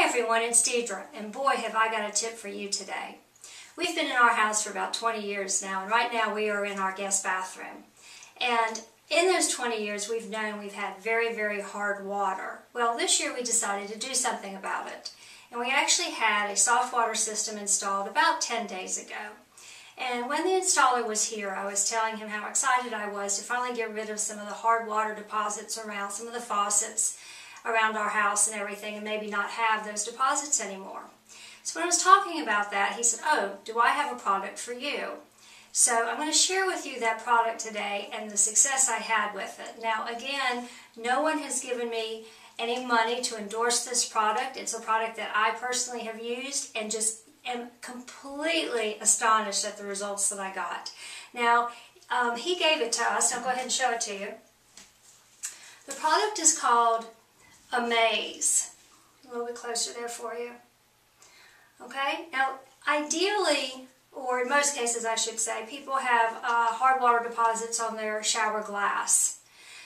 Hi everyone, it's Deidre, and boy have I got a tip for you today. We've been in our house for about 20 years now, and right now we are in our guest bathroom. And in those 20 years we've known we've had very, very hard water. Well, this year we decided to do something about it. And we actually had a soft water system installed about 10 days ago. And when the installer was here, I was telling him how excited I was to finally get rid of some of the hard water deposits around some of the faucets around our house and everything, and maybe not have those deposits anymore. So when I was talking about that, he said, "Oh, do I have a product for you?" So I'm going to share with you that product today and the success I had with it. Now again, no one has given me any money to endorse this product. It's a product that I personally have used and just am completely astonished at the results that I got. Now, he gave it to us. I'll go ahead and show it to you. The product is called AMaz. A little bit closer there for you. Okay, now ideally, or in most cases I should say, people have hard water deposits on their shower glass.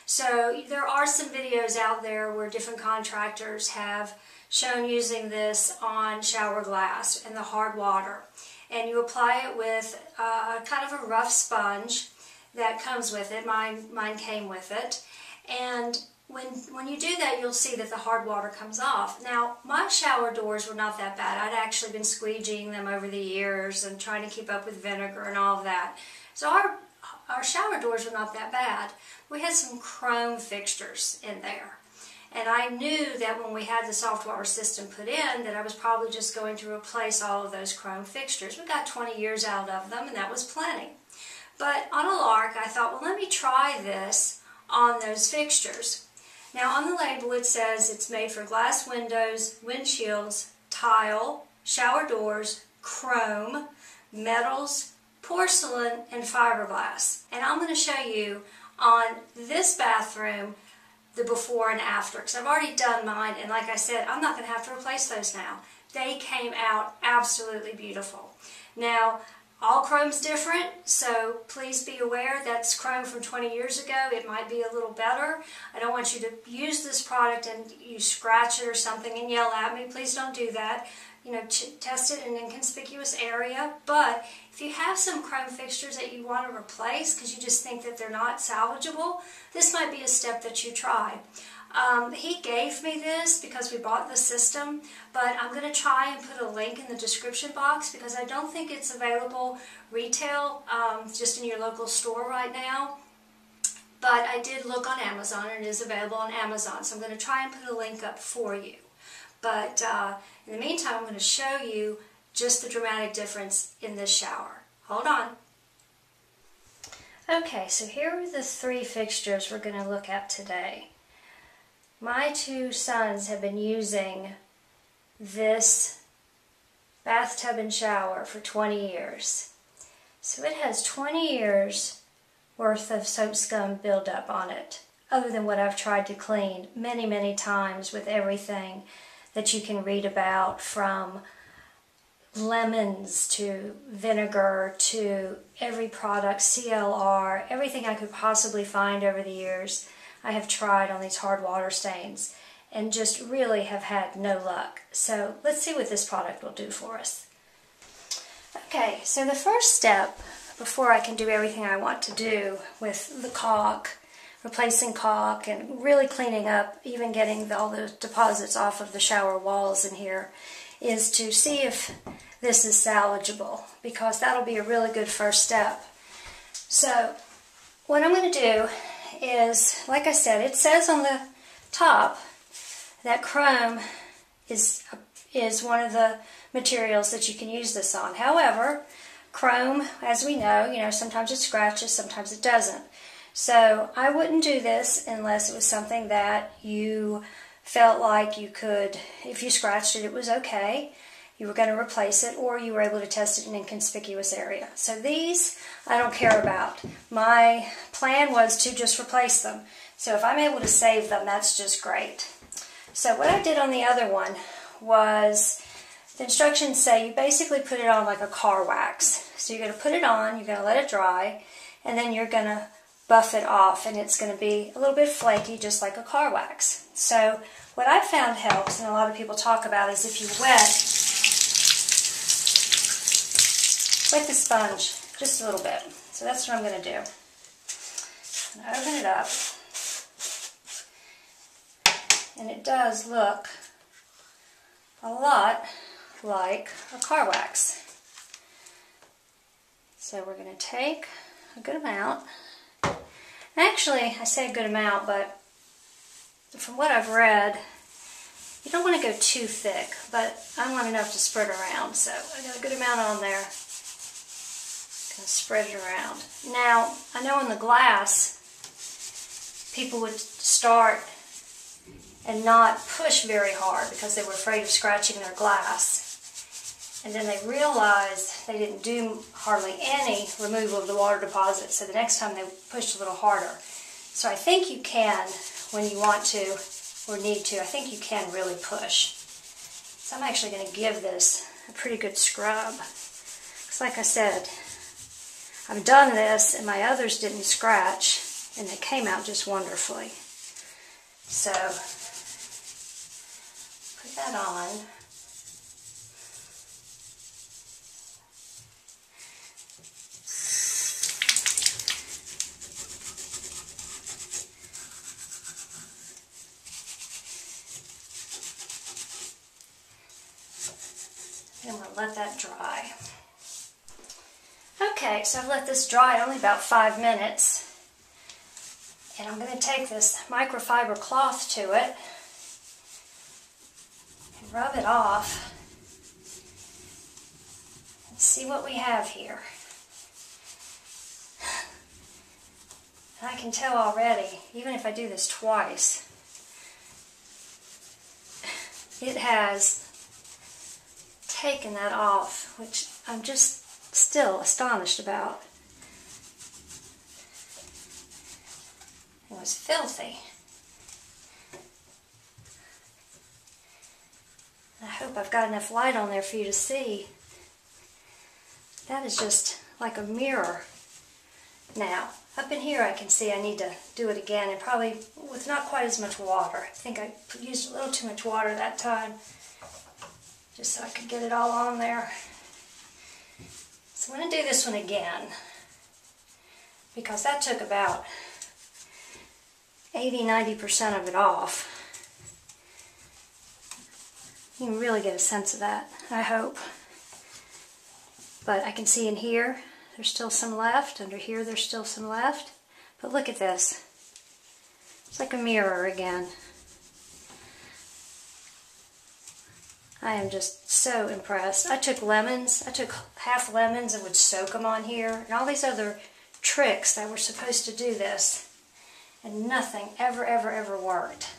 So there are some videos out there where different contractors have shown using this on shower glass and the hard water. And you apply it with kind of a rough sponge that comes with it. Mine came with it. And when you do that, you'll see that the hard water comes off. Now, my shower doors were not that bad. I'd actually been squeegeeing them over the years and trying to keep up with vinegar and all of that. So our shower doors were not that bad. We had some chrome fixtures in there. And I knew that when we had the soft water system put in, that I was probably just going to replace all of those chrome fixtures. We got 20 years out of them, and that was plenty. But on a lark, I thought, well, let me try this on those fixtures. Now on the label it says it's made for glass windows, windshields, tile, shower doors, chrome, metals, porcelain, and fiberglass. And I'm going to show you on this bathroom the before and after, because I've already done mine, and like I said, I'm not going to have to replace those now. They came out absolutely beautiful. Now, all chrome's different, so please be aware that's chrome from 20 years ago. It might be a little better. I don't want you to use this product and you scratch it or something and yell at me. Please don't do that. You know, test it in an inconspicuous area. But if you have some chrome fixtures that you want to replace because you just think that they're not salvageable, this might be a step that you try. He gave me this because we bought the system, but I'm going to try and put a link in the description box because I don't think it's available retail, just in your local store right now. But I did look on Amazon, and it is available on Amazon, so I'm going to try and put a link up for you. But in the meantime, I'm going to show you just the dramatic difference in this shower. Hold on. Okay, so here are the three fixtures we're going to look at today. My two sons have been using this bathtub and shower for 20 years. So it has 20 years worth of soap scum buildup on it, other than what I've tried to clean many, many times with everything that you can read about, from lemons to vinegar to every product, CLR, everything I could possibly find over the years. I have tried on these hard water stains and just really have had no luck. So let's see what this product will do for us. Okay, so the first step before I can do everything I want to do with the caulk, replacing caulk and really cleaning up, even getting all the deposits off of the shower walls in here, is to see if this is salvageable, because that'll be a really good first step. So what I'm going to do is, like I said, it says on the top that chrome is one of the materials that you can use this on. However, chrome, as we know, sometimes it scratches, sometimes it doesn't. So I wouldn't do this unless it was something that you felt like you could, if you scratched it, it was okay. You were going to replace it, or you were able to test it in an inconspicuous area. So these I don't care about. My plan was to just replace them. So if I'm able to save them, that's just great. So what I did on the other one was, the instructions say you basically put it on like a car wax. So you're going to put it on, you're going to let it dry, and then you're going to buff it off, and it's going to be a little bit flaky, just like a car wax. So what I've found helps, and a lot of people talk about, is if you wet the sponge just a little bit. So that's what I'm going to do. I'm going to open it up, and it does look a lot like a car wax. So we're going to take a good amount. Actually, I say a good amount, but from what I've read, you don't want to go too thick, but I want enough to spread around. So I got a good amount on there. Going to spread it around. Now, I know in the glass, people would start and not push very hard because they were afraid of scratching their glass. And then they realized they didn't do hardly any removal of the water deposit, so the next time they pushed a little harder. So I think you can, when you want to or need to, I think you can really push. So I'm actually going to give this a pretty good scrub. Because like I said, I've done this and my others didn't scratch, and they came out just wonderfully. So put that on. I'm going to let that dry. Okay, so I've let this dry only about 5 minutes. And I'm going to take this microfiber cloth to it and rub it off and see what we have here. And I can tell already, even if I do this twice, it has taken that off, which I'm just still astonished about. It was filthy. I hope I've got enough light on there for you to see. That is just like a mirror. Now, up in here I can see I need to do it again, and probably with not quite as much water. I think I used a little too much water that time, just so I could get it all on there. So I'm going to do this one again, because that took about 80–90% of it off. You can really get a sense of that, I hope. But I can see in here, there's still some left. Under here, there's still some left. But look at this. It's like a mirror again. I am just so impressed. I took lemons. I took half lemons and would soak them on here. And all these other tricks that were supposed to do this. And nothing ever worked.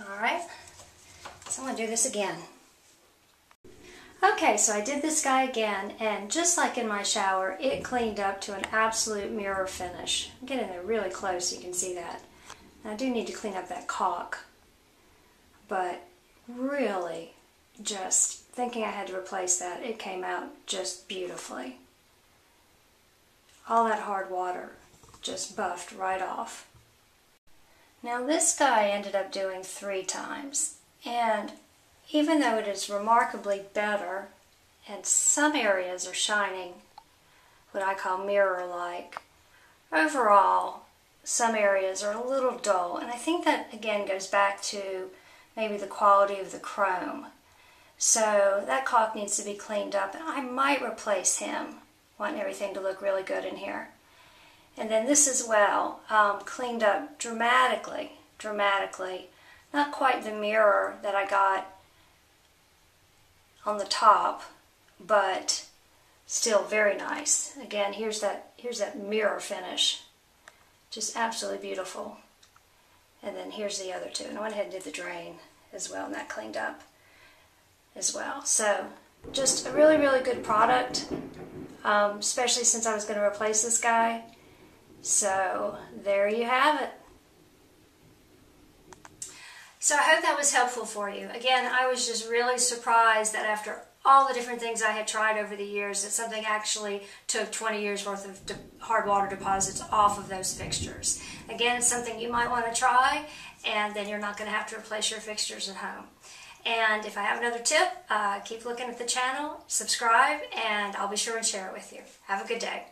Alright. So I'm going to do this again. Okay, so I did this guy again, and just like in my shower, it cleaned up to an absolute mirror finish. I'm getting there really close so you can see that. And I do need to clean up that caulk, but really just thinking I had to replace that, it came out just beautifully. All that hard water just buffed right off. Now this guy I ended up doing 3 times, and even though it is remarkably better, and some areas are shining what I call mirror-like, overall some areas are a little dull, and I think that again goes back to maybe the quality of the chrome. So that caulk needs to be cleaned up, and I might replace him, wanting everything to look really good in here. And then this as well, cleaned up dramatically. Not quite the mirror that I got on the top, but still very nice. Again, here's that mirror finish. Just absolutely beautiful. And then here's the other two. And I went ahead and did the drain as well, and that cleaned up as well. So just a really good product, especially since I was going to replace this guy. So there you have it. So I hope that was helpful for you. Again, I was just really surprised that after all the different things I had tried over the years, that something actually took 20 years worth of hard water deposits off of those fixtures. Again, it's something you might want to try, and then you're not going to have to replace your fixtures at home. And if I have another tip, keep looking at the channel, subscribe, and I'll be sure and share it with you. Have a good day.